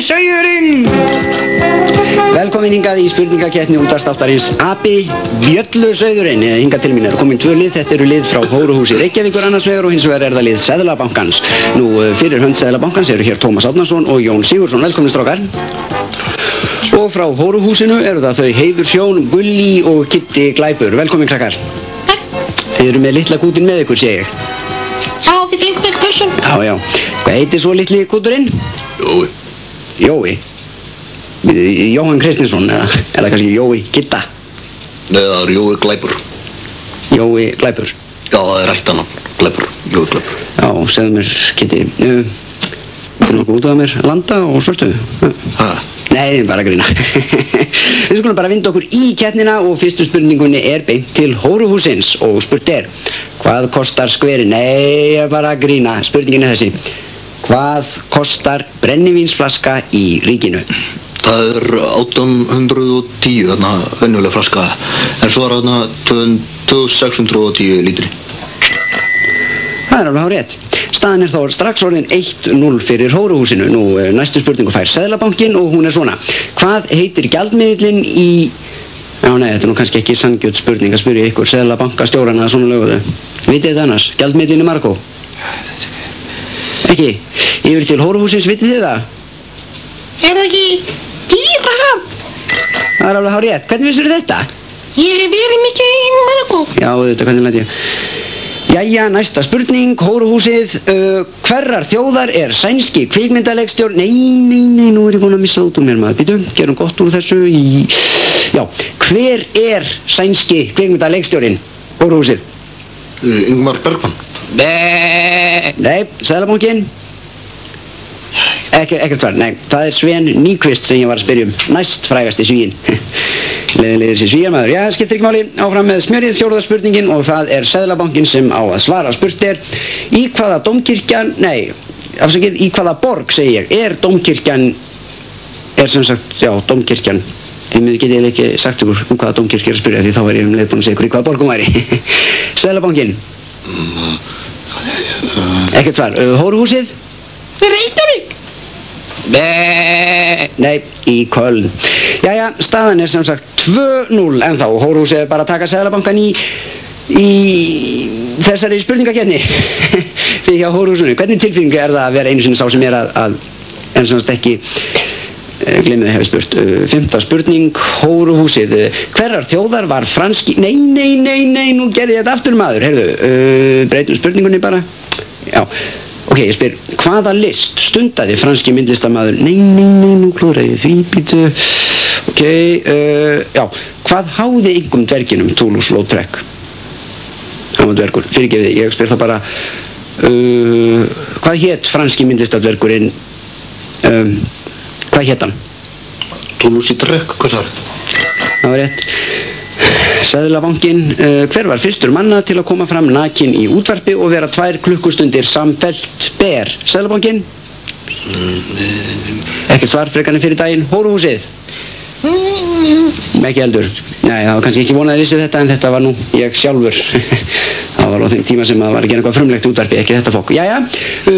Sauðurinn! Velkomin hingað í spurningakeppni útvarpsþáttarins Api Bjöllusauðurinn. Hingað til mín komin 2 lið. Þetta eru lið frá Hóruhúsi Reykjavíkur annars vegar og hins vegar það lið Seðlabankans. Nú fyrir hönd Seðlabankans eru hér Tómas Árnason og Jón Sigurðsson. Velkomin strákar. Og frá Hóruhúsinu eru það þau Heiður Sjón, Gulli og Kitti Glæpur. Velkomin krakkar. Þið eru með litla kútin með ykkur, sé ég. Já, við fengum með kussun. Já. Hvað heitir svo litli kúturinn? Jói? Jóhann Kristinsson, eða er það kannski Jói Kitta? Nei, það er Jói Glæpur. Jói Glæpur? Já, það er rættanam, Glæpur, Jói Glæpur. Já, segðu mér, Kitti, þú nokkuð út af mér landa og svörtu? Hæ? Nei, bara að grína. Við skulum bara vinda okkur í keppnina og fyrstu spurningunni er beint til Hóruhússins og spurt er: hvað kostar skverinn? Nei, ég er bara að grína. Spurningin er þessi: hvað kostar brennivínsflaska í ríkinu? Það er 1810, þarna venjuleg flaska, en svo er þarna 2610 lítri. Það er alveg hárrétt. Staðan er þá strax orðin 1-0 fyrir Hóruhúsinu. Nú, næstu spurningu fær Seðlabankinn og hún er svona: hvað heitir gjaldmiðillinn í... Já, nei, þetta er nú kannski ekki sanngjörn spurning að spyrja ykkur seðlabankastjórana að svona löguðu. Vitið þið annars? Gjaldmiðillinn í Margó? Ekki? Yfir til Hóruhúsins, vitið þið það? Er það ekki Dýrahafn? Það er alveg hárrétt. Hvernig vissirðu þetta? Ég hef verið mikið í Marokko. Já, þetta hvernig læt ég. Jæja, næsta spurning, Hóruhúsið. Hverrar þjóðar er sænski kvikmyndaleikstjórn... Nei, nú er ég búin að missa út úr mér maður. Býtu, gerum gott úr þessu í... Já, hver er sænski kvikmyndaleikstjórinn? Hóruhúsið. Ingmar Bergman. Nei, Seðlabankinn. Ekkert svar, nei. Það er Sven Nykvist sem ég var að spyrja um. Næst frægasti Svíinn. Leiðir sér Svíjarmaður. Já, skiptir ekki máli. Áfram með smjörið, 4. spurningin, og það er Seðlabankinn sem á að svara. Spurt er: í hvaða dómkirkjan... Nei, afsakið, í hvaða borg, segi ég, er dómkirkjan... Er sem sagt, já, dómkirkjan. Því miður get ég ekki sagt ykkur hvaða dómkirkja er að spyrja, því þá var ég leið búin að segja ykkur í hvaða borg hún væri. Seðlabankinn. Ekkert svar. Hóruhúsið? Reykjavík. Nei, í Köln. Jæja, staðan er sem sagt 2-0 en þá. Hóruhúsið er bara að taka Seðlabankann í þessari spurningakeppni. Því hjá Hóruhúsinu. Hvernig tilfinningu er það að vera einu sinni sá sem er að en sem sagt ekki gleymið að hefði spurt. 5. spurning, Hóruhúsið. Hverrar þjóðar var franski... Nei, nú gerði ég þetta aftur maður. Heyrðu, breytum spurningunni bara. Já. Ok, ég spyr, hvaða list stundaði franski myndlistarmaður? Nei, nú klúðraði ég því, býtu. Ok, já, hvað háði einhverjum dverginum Toulouse-Lautrec? Það var dvergur, fyrirgefið, ég spyr það bara, hvað hét franski myndlistardvergurinn, hvað hét hann? Toulouse-Lautrec, hvað svar? Það var rétt. Seðlabankinn, hver var fyrstur manna til að koma fram nakinn í útvarpi og vera 2 klukkustundir samfellt ber? Seðlabankinn? Ekkert svar frekarnir fyrir daginn. Hóruhúsið? Ekki heldur. Nei, það var kannski ekki vonað að vissi þetta, en þetta var nú ég sjálfur. Það var á þeim tíma sem það var ekki eitthvað frumlegt útvarpi, ekki þetta fólk. Jæja,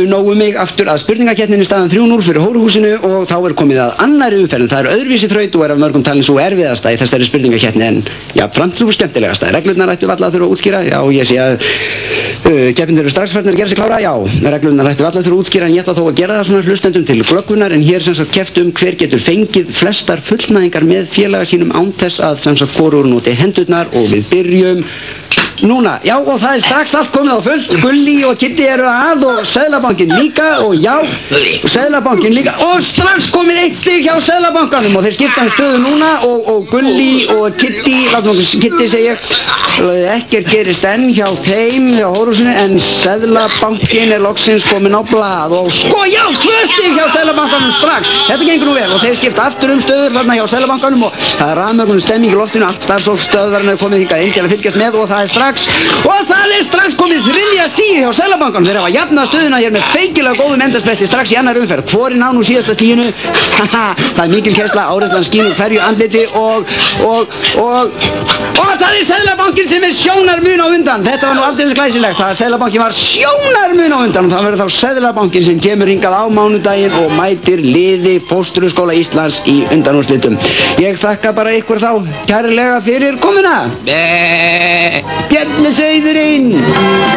nógu mig aftur að spurningakeppninni, staðan 3-0 fyrir Hóruhúsinu og þá er komið að annarri umferð. Það er öðruvísi þraut og er af mörgum talin svo erfiðasta í þessari spurningakeppni en jafnframt svo skemmtilegasta. Reglurnar ættu varla að þurfa að útskýra. Já, ég sé að keppnir eru strax farnir að gera sig klára. Já, reglurnar ættu varla að þurfa að útskýra en ég ætla þó að gera það svona hlustendum til glöggvunar en hér sem sagt keppt hver getur fengið flestar fullnæðingar með félaga sínum án þess að sem sagt hvorur noti hendurnar og við byrjum núna. Já, og það er strax allt komið á fullt. Gulli og Kitti eru að og Seðlabankinn líka og já, Seðlabankinn líka og strax komið 1 stig hjá Seðlabankanum og þeir skipta stöðu núna og Gulli og Kitti, látum okkur Kitti segja, ekkert gerist enn hjá þeim, hjá Hóruhúsinu, en Seðlabankinn er loksins komin á blað og sko, já, 2 stig hjá Seðlabankanum strax. Þetta gengur nú vel og þeir skipta aftur stöður þarna hjá Seðlabankanum og það er rafmögnum stemming í loftinu, allt starfsfólk stöðvarinnar er komið hingað inn til að fylgjast með og það er strax komið 3. stigið hjá Seðlabankanum. Þeir hafa jafnað stöðuna hér með feikilega góðum endaspretti strax í annar umferð. Hvorinn á nú síðasta stiginu? Það er mikil kærsla, áreiðslan skín úr hverju andliti og Og það Seðlabankinn sem sjónarmun á undan. Þetta var nú aldrei glæsilegt. Það Seðlabankinn var sjónarmun á undan og það verður þá Seðlabankinn sem kemur hingað á mánudaginn og mætir liði Fósturskóla Íslands í undanúrslitum. Ég þakka bara ykkur þá kærlega fyrir komuna. Bjarni Sauðurinn.